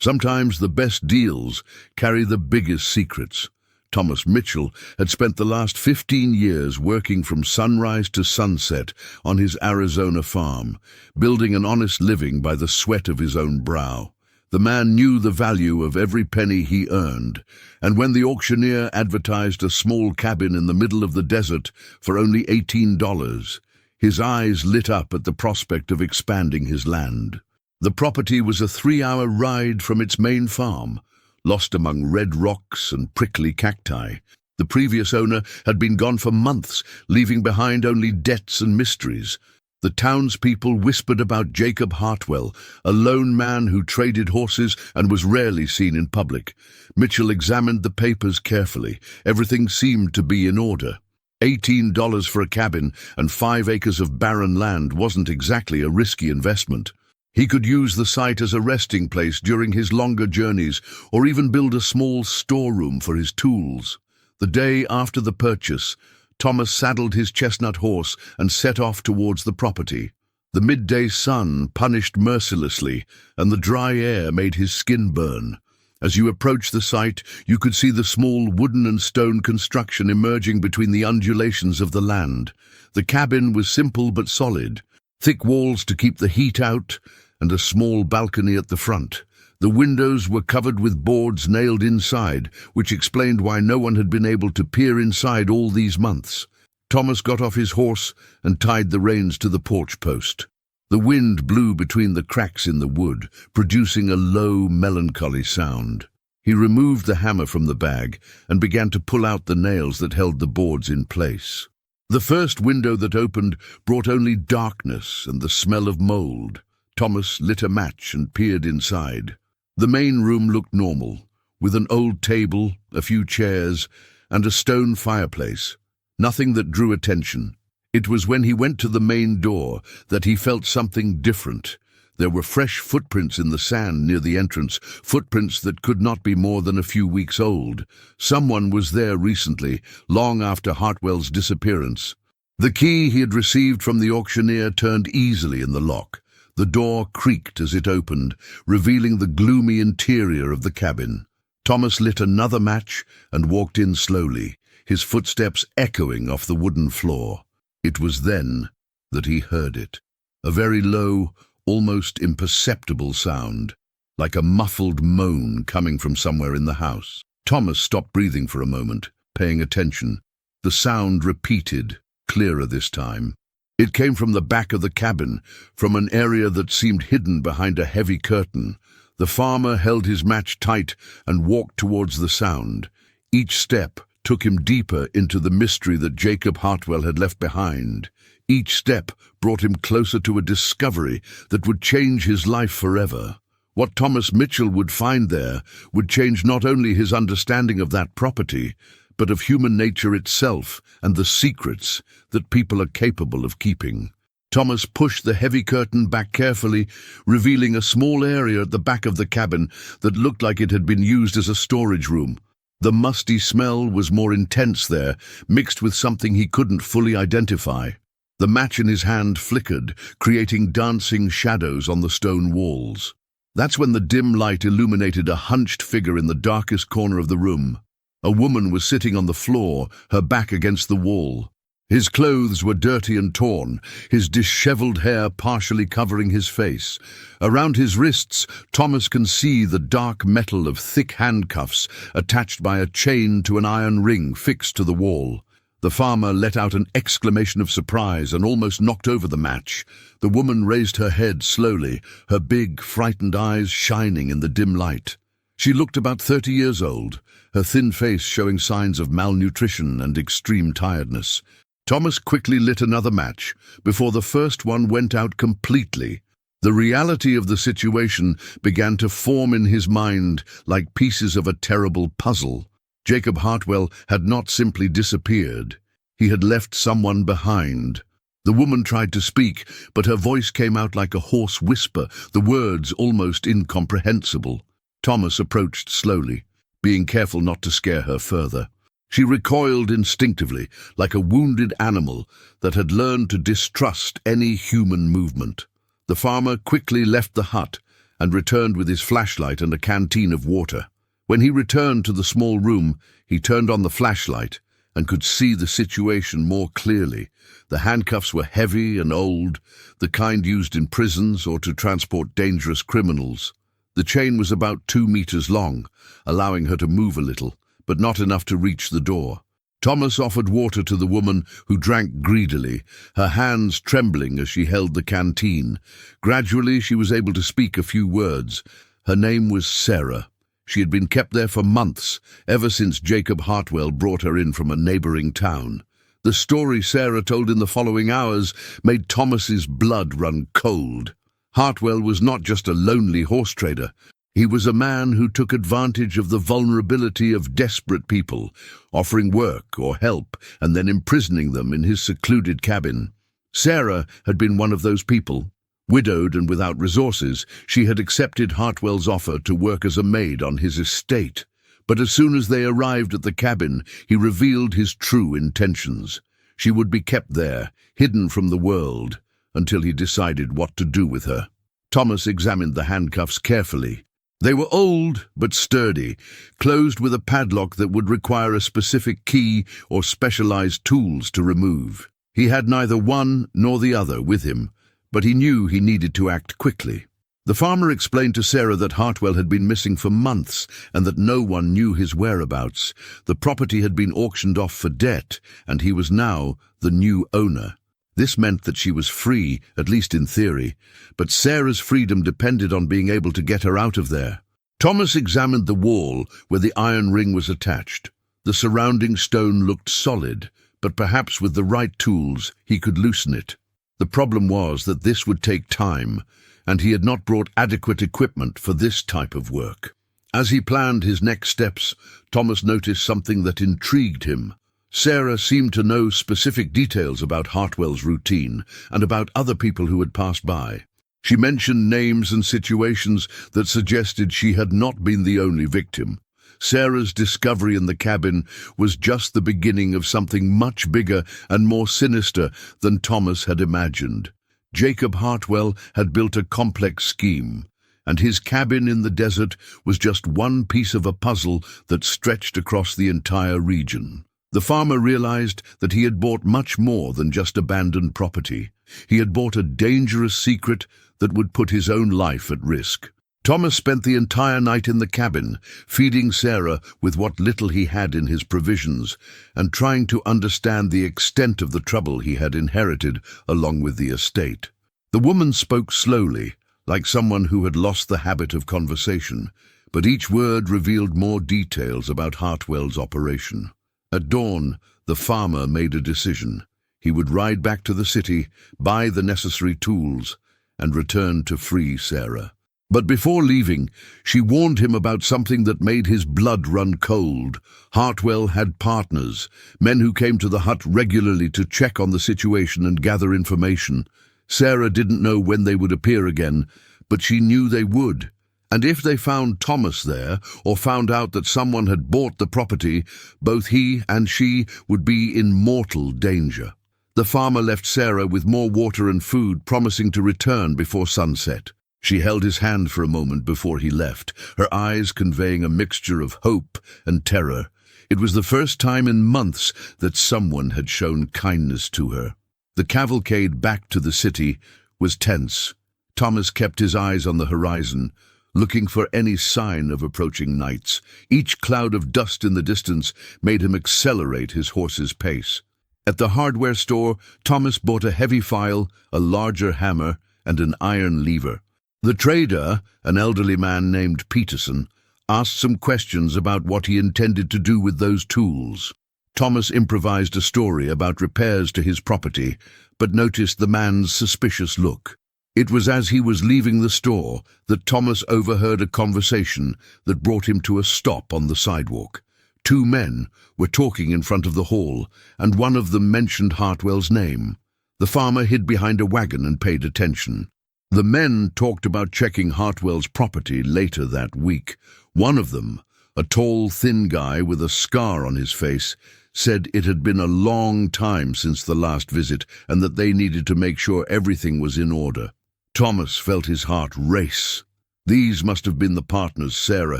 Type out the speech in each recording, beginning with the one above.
Sometimes the best deals carry the biggest secrets. Thomas Mitchell had spent the last 15 years working from sunrise to sunset on his Arizona farm, building an honest living by the sweat of his own brow. The man knew the value of every penny he earned, and when the auctioneer advertised a small cabin in the middle of the desert for only $18, his eyes lit up at the prospect of expanding his land. The property was a 3-hour ride from its main farm, lost among red rocks and prickly cacti. The previous owner had been gone for months, leaving behind only debts and mysteries. The townspeople whispered about Jacob Hartwell, a lone man who traded horses and was rarely seen in public. Mitchell examined the papers carefully. Everything seemed to be in order. $18 for a cabin and 5 acres of barren land wasn't exactly a risky investment. He could use the site as a resting place during his longer journeys, or even build a small storeroom for his tools. The day after the purchase, Thomas saddled his chestnut horse and set off towards the property. The midday sun punished mercilessly, and the dry air made his skin burn. As you approached the site, you could see the small wooden and stone construction emerging between the undulations of the land. The cabin was simple but solid. Thick walls to keep the heat out, and a small balcony at the front. The windows were covered with boards nailed inside, which explained why no one had been able to peer inside all these months. Thomas got off his horse and tied the reins to the porch post. The wind blew between the cracks in the wood, producing a low, melancholy sound. He removed the hammer from the bag and began to pull out the nails that held the boards in place. The first window that opened brought only darkness and the smell of mold. Thomas lit a match and peered inside. The main room looked normal, with an old table, a few chairs, and a stone fireplace. Nothing that drew attention. It was when he went to the main door that he felt something different. There were fresh footprints in the sand near the entrance, footprints that could not be more than a few weeks old. Someone was there recently, long after Hartwell's disappearance. The key he had received from the auctioneer turned easily in the lock. The door creaked as it opened, revealing the gloomy interior of the cabin. Thomas lit another match and walked in slowly, his footsteps echoing off the wooden floor. It was then that he heard it. A very low, almost imperceptible sound, like a muffled moan coming from somewhere in the house. Thomas stopped breathing for a moment, paying attention. The sound repeated, clearer this time. It came from the back of the cabin, from an area that seemed hidden behind a heavy curtain. The farmer held his match tight and walked towards the sound. Each step took him deeper into the mystery that Jacob Hartwell had left behind. Each step brought him closer to a discovery that would change his life forever. What Thomas Mitchell would find there would change not only his understanding of that property, but of human nature itself and the secrets that people are capable of keeping. Thomas pushed the heavy curtain back carefully, revealing a small area at the back of the cabin that looked like it had been used as a storage room. The musty smell was more intense there, mixed with something he couldn't fully identify. The match in his hand flickered, creating dancing shadows on the stone walls. That's when the dim light illuminated a hunched figure in the darkest corner of the room. A woman was sitting on the floor, her back against the wall. His clothes were dirty and torn, his disheveled hair partially covering his face. Around his wrists, Thomas can see the dark metal of thick handcuffs attached by a chain to an iron ring fixed to the wall. The farmer let out an exclamation of surprise and almost knocked over the match. The woman raised her head slowly, her big, frightened eyes shining in the dim light. She looked about 30 years old, her thin face showing signs of malnutrition and extreme tiredness. Thomas quickly lit another match before the first one went out completely. The reality of the situation began to form in his mind like pieces of a terrible puzzle. Jacob Hartwell had not simply disappeared. He had left someone behind. The woman tried to speak, but her voice came out like a hoarse whisper, the words almost incomprehensible. Thomas approached slowly, being careful not to scare her further. She recoiled instinctively, like a wounded animal that had learned to distrust any human movement. The farmer quickly left the hut, and returned with his flashlight and a canteen of water. When he returned to the small room, he turned on the flashlight and could see the situation more clearly. The handcuffs were heavy and old, the kind used in prisons or to transport dangerous criminals. The chain was about 2 meters long, allowing her to move a little, but not enough to reach the door. Thomas offered water to the woman, who drank greedily, her hands trembling as she held the canteen. Gradually, she was able to speak a few words. Her name was Sarah. She had been kept there for months, ever since Jacob Hartwell brought her in from a neighboring town. The story Sarah told in the following hours made Thomas's blood run cold. Hartwell was not just a lonely horse trader. He was a man who took advantage of the vulnerability of desperate people, offering work or help and then imprisoning them in his secluded cabin. Sarah had been one of those people. Widowed and without resources, she had accepted Hartwell's offer to work as a maid on his estate. But as soon as they arrived at the cabin, he revealed his true intentions. She would be kept there, hidden from the world, until he decided what to do with her. Thomas examined the handcuffs carefully. They were old but sturdy, closed with a padlock that would require a specific key or specialized tools to remove. He had neither one nor the other with him, but he knew he needed to act quickly. The farmer explained to Sarah that Hartwell had been missing for months and that no one knew his whereabouts. The property had been auctioned off for debt, and he was now the new owner. This meant that she was free, at least in theory, but Sarah's freedom depended on being able to get her out of there. Thomas examined the wall where the iron ring was attached. The surrounding stone looked solid, but perhaps with the right tools he could loosen it. The problem was that this would take time, and he had not brought adequate equipment for this type of work. As he planned his next steps, Thomas noticed something that intrigued him. Sarah seemed to know specific details about Hartwell's routine and about other people who had passed by. She mentioned names and situations that suggested she had not been the only victim. Sarah's discovery in the cabin was just the beginning of something much bigger and more sinister than Thomas had imagined. Jacob Hartwell had built a complex scheme, and his cabin in the desert was just one piece of a puzzle that stretched across the entire region. The farmer realized that he had bought much more than just abandoned property. He had bought a dangerous secret that would put his own life at risk. Thomas spent the entire night in the cabin, feeding Sarah with what little he had in his provisions, and trying to understand the extent of the trouble he had inherited along with the estate. The woman spoke slowly, like someone who had lost the habit of conversation, but each word revealed more details about Hartwell's operation. At dawn, the farmer made a decision. He would ride back to the city, buy the necessary tools, and return to free Sarah. But before leaving, she warned him about something that made his blood run cold. Hartwell had partners, men who came to the hut regularly to check on the situation and gather information. Sarah didn't know when they would appear again, but she knew they would. And if they found Thomas there, or found out that someone had bought the property, both he and she would be in mortal danger. The farmer left Sarah with more water and food, promising to return before sunset. She held his hand for a moment before he left, her eyes conveying a mixture of hope and terror. It was the first time in months that someone had shown kindness to her. The cavalcade back to the city was tense. Thomas kept his eyes on the horizon, looking for any sign of approaching knights. Each cloud of dust in the distance made him accelerate his horse's pace. At the hardware store, Thomas bought a heavy file, a larger hammer, and an iron lever. The trader, an elderly man named Peterson, asked some questions about what he intended to do with those tools. Thomas improvised a story about repairs to his property, but noticed the man's suspicious look. It was as he was leaving the store that Thomas overheard a conversation that brought him to a stop on the sidewalk. Two men were talking in front of the hall, and one of them mentioned Hartwell's name. The farmer hid behind a wagon and paid attention. The men talked about checking Hartwell's property later that week. One of them, a tall, thin guy with a scar on his face, said it had been a long time since the last visit and that they needed to make sure everything was in order. Thomas felt his heart race. These must have been the partners Sarah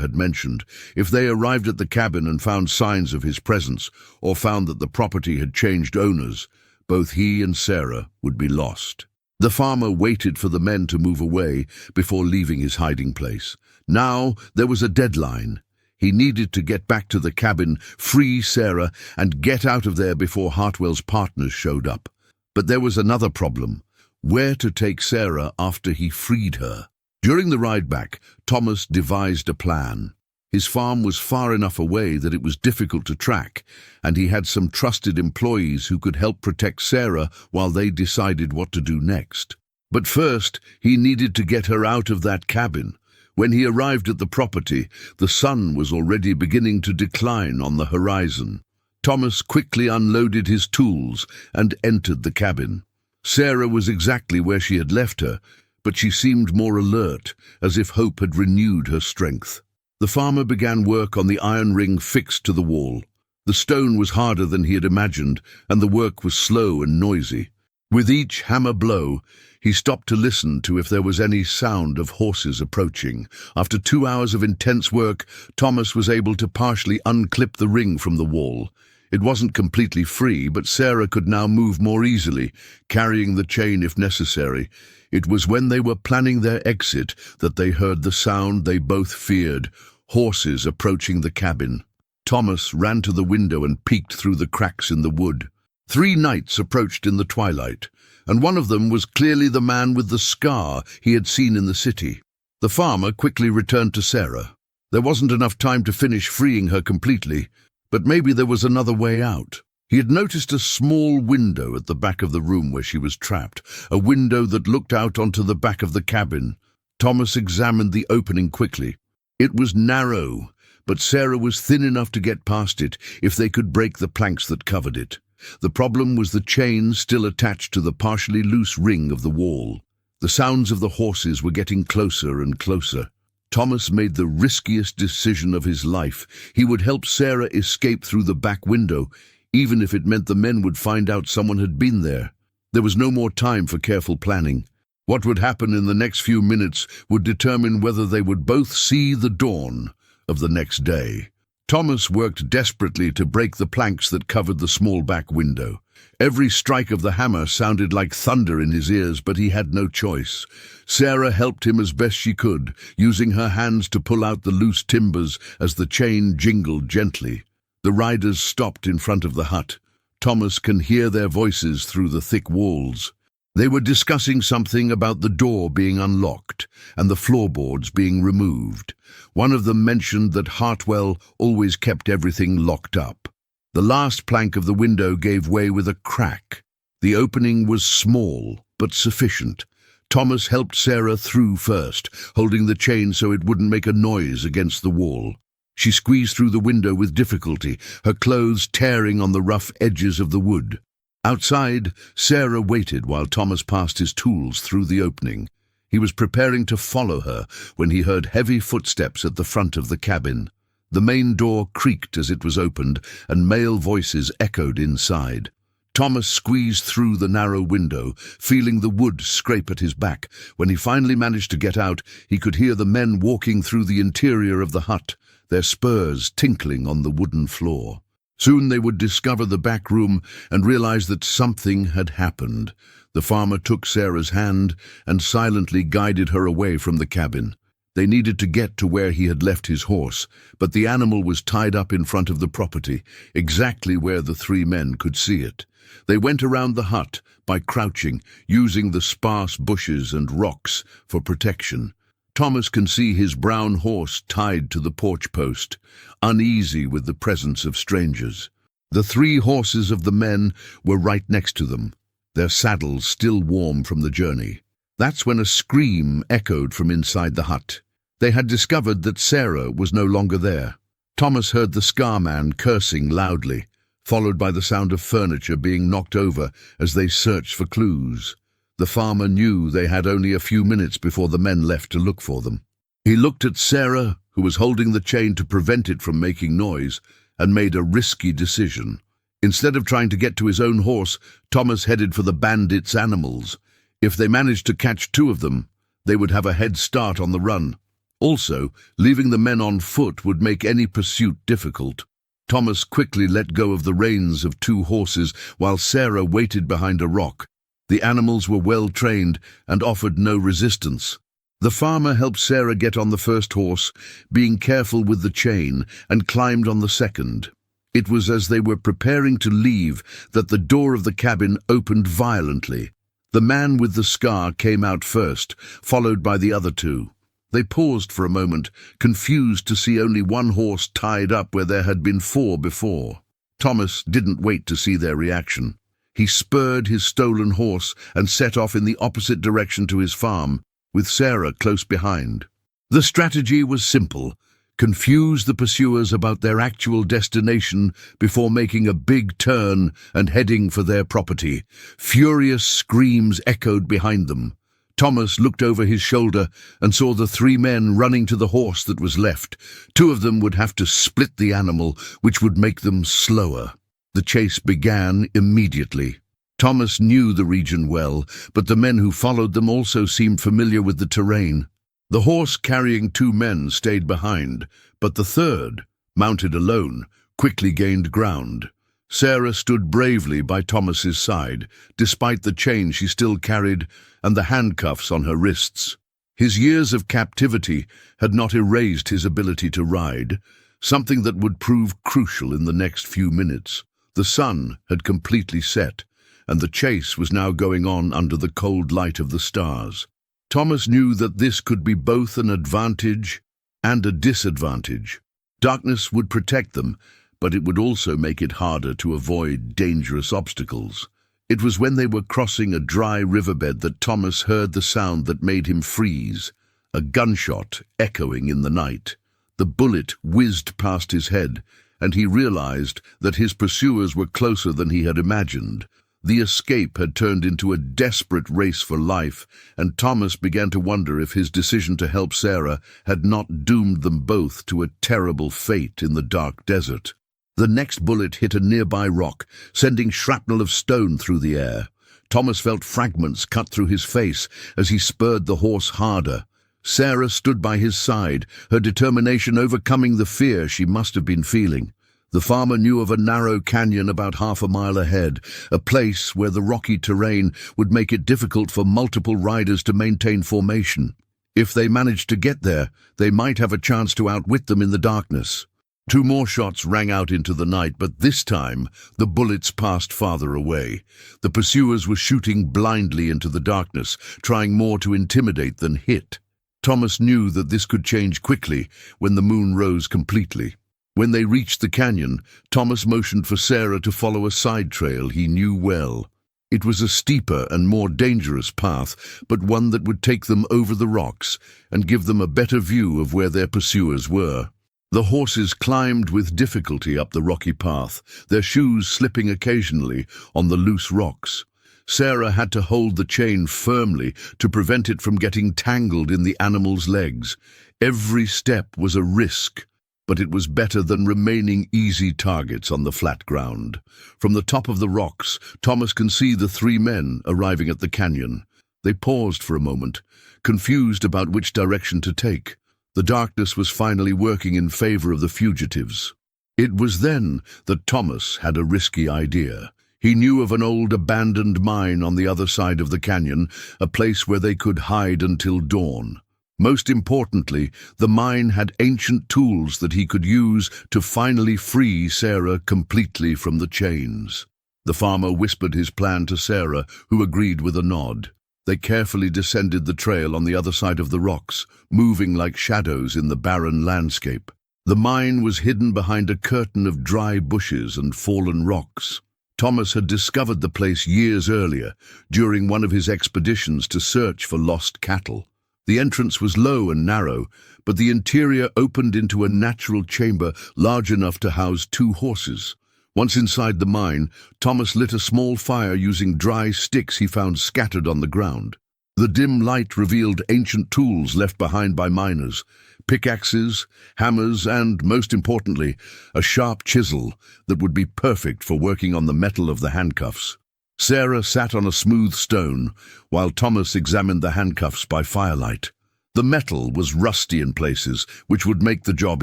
had mentioned. If they arrived at the cabin and found signs of his presence, or found that the property had changed owners, both he and Sarah would be lost. The farmer waited for the men to move away before leaving his hiding place. Now there was a deadline. He needed to get back to the cabin, free Sarah, and get out of there before Hartwell's partners showed up. But there was another problem: where to take Sarah after he freed her. During the ride back, Thomas devised a plan. His farm was far enough away that it was difficult to track, and he had some trusted employees who could help protect Sarah while they decided what to do next. But first, he needed to get her out of that cabin. When he arrived at the property, the sun was already beginning to decline on the horizon. Thomas quickly unloaded his tools and entered the cabin. Sarah was exactly where she had left her, but she seemed more alert, as if hope had renewed her strength. The farmer began work on the iron ring fixed to the wall. The stone was harder than he had imagined, and the work was slow and noisy. With each hammer blow, he stopped to listen to if there was any sound of horses approaching. After 2 hours of intense work, Thomas was able to partially unclip the ring from the wall. It wasn't completely free, but Sarah could now move more easily, carrying the chain if necessary. It was when they were planning their exit that they heard the sound they both feared: horses approaching the cabin. Thomas ran to the window and peeked through the cracks in the wood. 3 knights approached in the twilight, and one of them was clearly the man with the scar he had seen in the city. The farmer quickly returned to Sarah. There wasn't enough time to finish freeing her completely, but maybe there was another way out. He had noticed a small window at the back of the room where she was trapped, a window that looked out onto the back of the cabin. Thomas examined the opening quickly. It was narrow, but Sarah was thin enough to get past it if they could break the planks that covered it. The problem was the chain still attached to the partially loose ring of the wall. The sounds of the horses were getting closer and closer. Thomas made the riskiest decision of his life. He would help Sarah escape through the back window, even if it meant the men would find out someone had been there. There was no more time for careful planning. What would happen in the next few minutes would determine whether they would both see the dawn of the next day. Thomas worked desperately to break the planks that covered the small back window. Every strike of the hammer sounded like thunder in his ears, but he had no choice. Sarah helped him as best she could, using her hands to pull out the loose timbers as the chain jingled gently. The riders stopped in front of the hut. Thomas can hear their voices through the thick walls. They were discussing something about the door being unlocked and the floorboards being removed. One of them mentioned that Hartwell always kept everything locked up. The last plank of the window gave way with a crack. The opening was small, but sufficient. Thomas helped Sarah through first, holding the chain so it wouldn't make a noise against the wall. She squeezed through the window with difficulty, her clothes tearing on the rough edges of the wood. Outside, Sarah waited while Thomas passed his tools through the opening. He was preparing to follow her when he heard heavy footsteps at the front of the cabin. The main door creaked as it was opened, and male voices echoed inside. Thomas squeezed through the narrow window, feeling the wood scrape at his back. When he finally managed to get out, he could hear the men walking through the interior of the hut, their spurs tinkling on the wooden floor. Soon they would discover the back room and realize that something had happened. The farmer took Sarah's hand and silently guided her away from the cabin. They needed to get to where he had left his horse, but the animal was tied up in front of the property, exactly where the 3 men could see it. They went around the hut by crouching, using the sparse bushes and rocks for protection. Thomas can see his brown horse tied to the porch post, uneasy with the presence of strangers. The 3 horses of the men were right next to them, their saddles still warm from the journey. That's when a scream echoed from inside the hut. They had discovered that Sarah was no longer there. Thomas heard the scar man cursing loudly, followed by the sound of furniture being knocked over as they searched for clues. The farmer knew they had only a few minutes before the men left to look for them. He looked at Sarah, who was holding the chain to prevent it from making noise, and made a risky decision. Instead of trying to get to his own horse, Thomas headed for the bandits' animals. If they managed to catch 2 of them, they would have a head start on the run. Also, leaving the men on foot would make any pursuit difficult. Thomas quickly let go of the reins of two horses while Sarah waited behind a rock. The animals were well trained and offered no resistance. The farmer helped Sarah get on the first horse, being careful with the chain, and climbed on the second. It was as they were preparing to leave that the door of the cabin opened violently. The man with the scar came out first, followed by the other two. They paused for a moment, confused to see only one horse tied up where there had been four before. Thomas didn't wait to see their reaction. He spurred his stolen horse and set off in the opposite direction to his farm, with Sarah close behind. The strategy was simple: confuse the pursuers about their actual destination before making a big turn and heading for their property. Furious screams echoed behind them. Thomas looked over his shoulder and saw the three men running to the horse that was left. Two of them would have to split the animal, which would make them slower. The chase began immediately. Thomas knew the region well, but the men who followed them also seemed familiar with the terrain. The horse carrying two men stayed behind, but the third, mounted alone, quickly gained ground. Sarah stood bravely by Thomas's side, despite the chain she still carried and the handcuffs on her wrists. His years of captivity had not erased his ability to ride, something that would prove crucial in the next few minutes. The sun had completely set, and the chase was now going on under the cold light of the stars. Thomas knew that this could be both an advantage and a disadvantage. Darkness would protect them, but it would also make it harder to avoid dangerous obstacles. It was when they were crossing a dry riverbed that Thomas heard the sound that made him freeze, a gunshot echoing in the night. The bullet whizzed past his head, and he realized that his pursuers were closer than he had imagined. The escape had turned into a desperate race for life, and Thomas began to wonder if his decision to help Sarah had not doomed them both to a terrible fate in the dark desert. The next bullet hit a nearby rock, sending shrapnel of stone through the air. Thomas felt fragments cut through his face as he spurred the horse harder. Sarah stood by his side, her determination overcoming the fear she must have been feeling. The farmer knew of a narrow canyon about half a mile ahead, a place where the rocky terrain would make it difficult for multiple riders to maintain formation. If they managed to get there, they might have a chance to outwit them in the darkness. Two more shots rang out into the night, but this time the bullets passed farther away. The pursuers were shooting blindly into the darkness, trying more to intimidate than hit. Thomas knew that this could change quickly when the moon rose completely. When they reached the canyon, Thomas motioned for Sarah to follow a side trail he knew well. It was a steeper and more dangerous path, but one that would take them over the rocks and give them a better view of where their pursuers were. The horses climbed with difficulty up the rocky path, their shoes slipping occasionally on the loose rocks. Sarah had to hold the chain firmly to prevent it from getting tangled in the animal's legs. Every step was a risk, but it was better than remaining easy targets on the flat ground. From the top of the rocks, Thomas can see the three men arriving at the canyon. They paused for a moment, confused about which direction to take. The darkness was finally working in favor of the fugitives. It was then that Thomas had a risky idea. He knew of an old abandoned mine on the other side of the canyon, a place where they could hide until dawn. Most importantly, the mine had ancient tools that he could use to finally free Sarah completely from the chains. The farmer whispered his plan to Sarah, who agreed with a nod. They carefully descended the trail on the other side of the rocks, moving like shadows in the barren landscape. The mine was hidden behind a curtain of dry bushes and fallen rocks. Thomas had discovered the place years earlier, during one of his expeditions to search for lost cattle. The entrance was low and narrow, but the interior opened into a natural chamber large enough to house two horses. Once inside the mine, Thomas lit a small fire using dry sticks he found scattered on the ground. The dim light revealed ancient tools left behind by miners: pickaxes, hammers, and, most importantly, a sharp chisel that would be perfect for working on the metal of the handcuffs. Sarah sat on a smooth stone, while Thomas examined the handcuffs by firelight. The metal was rusty in places, which would make the job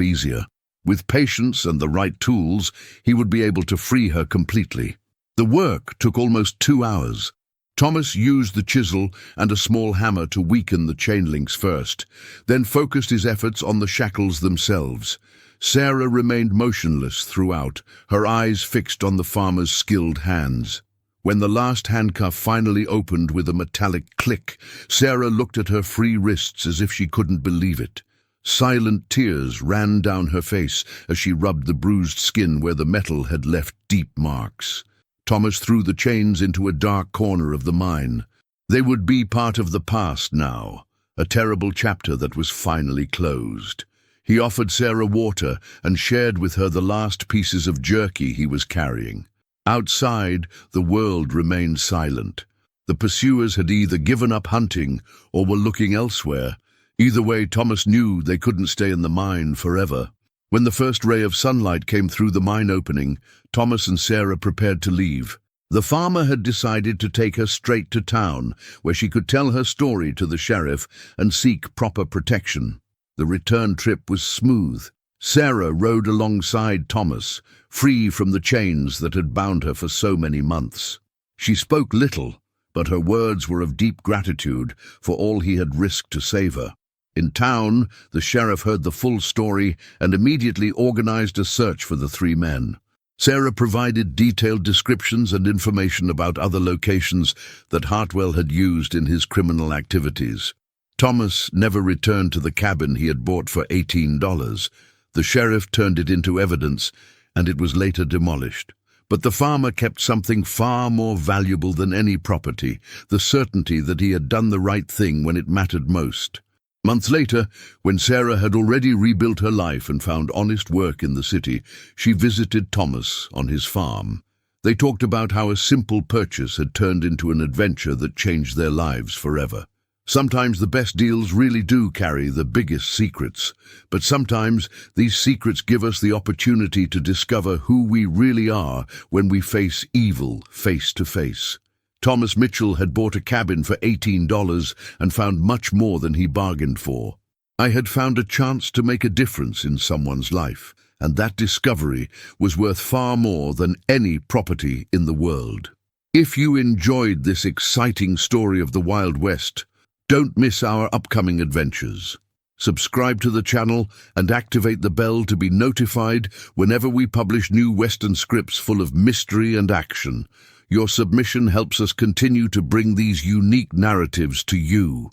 easier. With patience and the right tools, he would be able to free her completely. The work took almost 2 hours. Thomas used the chisel and a small hammer to weaken the chain links first, then focused his efforts on the shackles themselves. Sarah remained motionless throughout, her eyes fixed on the farmer's skilled hands. When the last handcuff finally opened with a metallic click, Sarah looked at her free wrists as if she couldn't believe it. Silent tears ran down her face as she rubbed the bruised skin where the metal had left deep marks. Thomas threw the chains into a dark corner of the mine. They would be part of the past now, a terrible chapter that was finally closed. He offered Sarah water and shared with her the last pieces of jerky he was carrying. Outside, the world remained silent. The pursuers had either given up hunting or were looking elsewhere. Either way, Thomas knew they couldn't stay in the mine forever. When the first ray of sunlight came through the mine opening, Thomas and Sarah prepared to leave. The farmer had decided to take her straight to town, where she could tell her story to the sheriff and seek proper protection. The return trip was smooth. Sarah rode alongside Thomas, free from the chains that had bound her for so many months. She spoke little, but her words were of deep gratitude for all he had risked to save her. In town, the sheriff heard the full story and immediately organized a search for the 3 men. Sarah provided detailed descriptions and information about other locations that Hartwell had used in his criminal activities. Thomas never returned to the cabin he had bought for $18. The sheriff turned it into evidence, and it was later demolished. But the farmer kept something far more valuable than any property, the certainty that he had done the right thing when it mattered most. Months later, when Sarah had already rebuilt her life and found honest work in the city, she visited Thomas on his farm. They talked about how a simple purchase had turned into an adventure that changed their lives forever. Sometimes the best deals really do carry the biggest secrets, but sometimes these secrets give us the opportunity to discover who we really are when we face evil face to face. Thomas Mitchell had bought a cabin for $18 and found much more than he bargained for. I had found a chance to make a difference in someone's life, and that discovery was worth far more than any property in the world. If you enjoyed this exciting story of the Wild West, don't miss our upcoming adventures. Subscribe to the channel and activate the bell to be notified whenever we publish new Western scripts full of mystery and action. Your submission helps us continue to bring these unique narratives to you.